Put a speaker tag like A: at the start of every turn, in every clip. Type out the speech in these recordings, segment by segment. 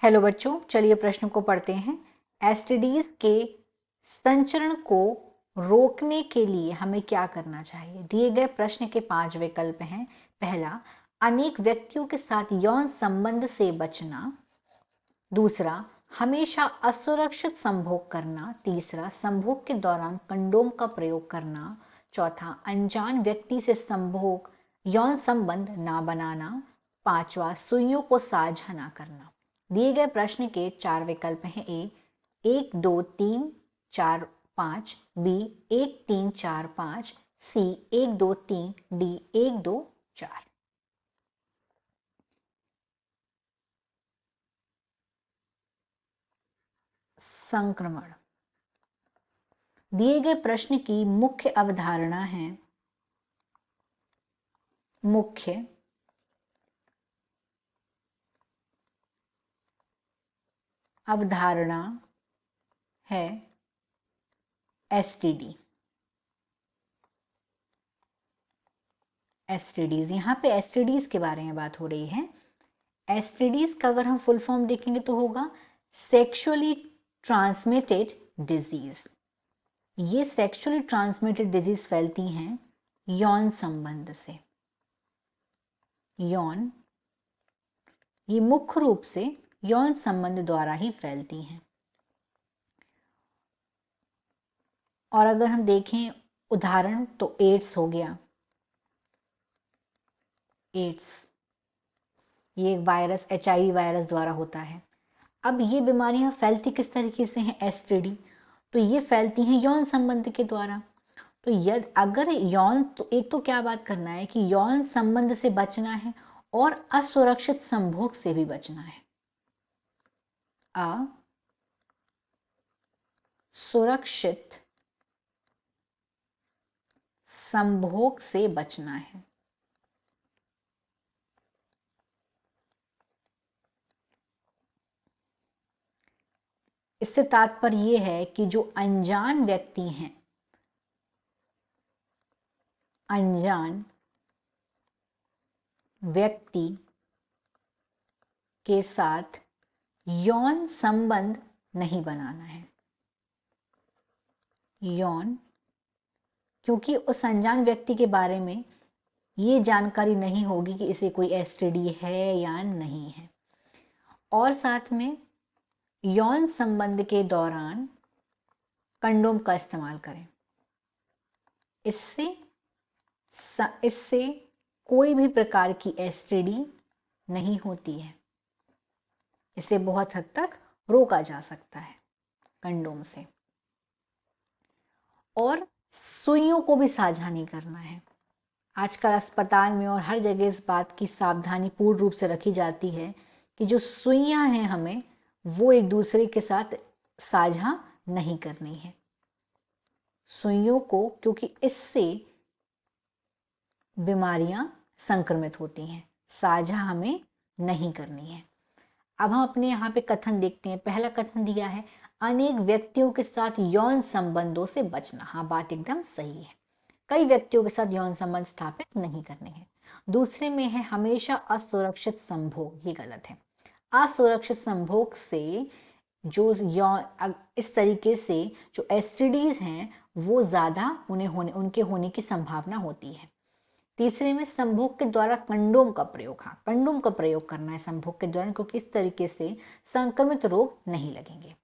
A: Hello बच्चों, चलिए प्रश्न को पढ़ते हैं। एसटीडीज के संचरण को रोकने के लिए हमें क्या करना चाहिए? दिए गए प्रश्न के 5 विकल्प हैं। पहला, अनेक व्यक्तियों के साथ यौन संबंध से बचना। दूसरा, हमेशा असुरक्षित संभोग करना। तीसरा, संभोग के दौरान कंडोम का प्रयोग करना। चौथा, अनजान व्यक्ति से संभोग यौन संबंध ना बनाना। पांचवा, सुइयों को साझा ना करना। दिए गए प्रश्न के 4 विकल्प हैं। ए 1 2 3 4 5, बी 1 3 4 5, सी 1 2 3, डी 1 2 4। संक्रमण। दिए गए प्रश्न की मुख्य अवधारणा है। मुख्य अवधारणा है एसटीडी। एसटीडीज, यहां पे एसटीडीज के बारे में बात हो रही है। एसटीडीज का अगर हम फुल फॉर्म देखेंगे तो होगा सेक्सुअली ट्रांसमिटेड डिजीज। ये सेक्सुअली ट्रांसमिटेड डिजीज फैलती हैं यौन संबंध से। यौन, ये मुख्य रूप से यौन संबंध द्वारा ही फैलती हैं। और अगर हम देखें उदाहरण तो एड्स हो गया। एड्स ये एक वायरस HIV वायरस द्वारा होता है। अब ये बीमारियां फैलती किस तरीके से हैं? एसटीडी, तो ये फैलती हैं यौन संबंध के द्वारा। तो यदि अगर यौन, तो एक तो क्या बात करना है कि यौन संबंध से बचना है और असुरक्षित संभोग से भी बचना है। असुरक्षित संभोग से बचना है। इससे तात्पर्य यह है कि जो अनजान व्यक्ति हैं, अनजान व्यक्ति के साथ यौन संबंध नहीं बनाना है। यौन, क्योंकि उस अनजान व्यक्ति के बारे में ये जानकारी नहीं होगी कि इसे कोई एसटीडी है या नहीं है। और साथ में यौन संबंध के दौरान कंडोम का इस्तेमाल करें। इससे कोई भी प्रकार की एसटीडी नहीं होती है। इसे बहुत हद तक रोका जा सकता है कंडोम से। और सुइयों को भी साझा नहीं करना है। आजकल अस्पताल में और हर जगह इस बात की सावधानी पूर्ण रूप से रखी जाती है कि जो सुइयां हैं हमें वो एक दूसरे के साथ साझा नहीं करनी है। सुइयों को, क्योंकि इससे बीमारियां संक्रमित होती हैं, साझा हमें नहीं करनी है। अब हम अपने यहाँ पे कथन देखते हैं। पहला कथन दिया है अनेक व्यक्तियों के साथ यौन संबंधों से बचना। हाँ, बात एकदम सही है, कई व्यक्तियों के साथ यौन संबंध स्थापित नहीं करने हैं। दूसरे में है हमेशा असुरक्षित संभोग, ये गलत है। असुरक्षित संभोग से जो यौन, इस तरीके से जो एसटीडीज हैं वो ज्यादा उनके होने की संभावना होती है। तीसरे में संभोग के द्वारा कंडोम का प्रयोग। हाँ, कंडोम का प्रयोग करना है संभोग के दौरान, क्योंकि इस तरीके से संक्रमित रोग नहीं लगेंगे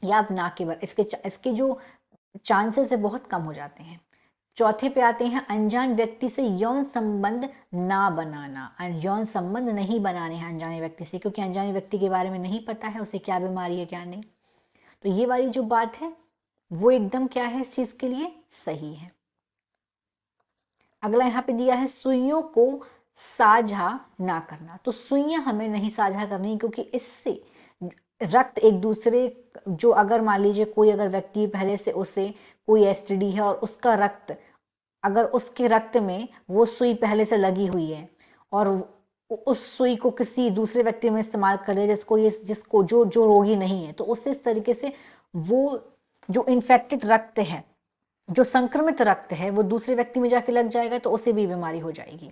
A: या अब ना केवल इसके जो चांसेस है बहुत कम हो जाते हैं। चौथे पे आते हैं अनजान व्यक्ति से यौन संबंध ना बनाना। यौन संबंध नहीं बनाने हैं अनजाने व्यक्ति से, क्योंकि अनजाने व्यक्ति के बारे में नहीं पता है उसे क्या बीमारी है क्या नहीं। तो ये वाली जो बात है वो एकदम क्या है, इस चीज के लिए सही है। अगला यहाँ पे दिया है सुइयों को साझा ना करना। तो सुइयां हमें नहीं साझा करनी, क्योंकि इससे रक्त एक दूसरे, जो अगर मान लीजिए कोई अगर व्यक्ति पहले से उसे कोई एसटीडी है और उसका रक्त, अगर उसके रक्त में वो सुई पहले से लगी हुई है और उस सुई को किसी दूसरे व्यक्ति में इस्तेमाल करे जिसको जो रोगी नहीं है, तो उससे इस तरीके से वो जो इन्फेक्टेड रक्त है, जो संक्रमित रक्त है, वो दूसरे व्यक्ति में जाके लग जाएगा तो उसे भी बीमारी हो जाएगी।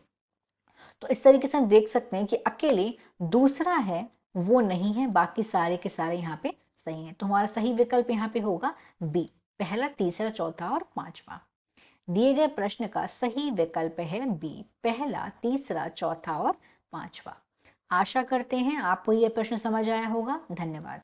A: तो इस तरीके से हम देख सकते हैं कि अकेले दूसरा है वो नहीं है, बाकी सारे के सारे यहाँ पे सही हैं। तो हमारा सही विकल्प यहाँ पे होगा बी, पहला, तीसरा, चौथा और पांचवा। दिए गए प्रश्न का सही विकल्प है बी, पहला, तीसरा, चौथा और पांचवा। आशा करते हैं आपको ये प्रश्न समझ आया होगा। धन्यवाद।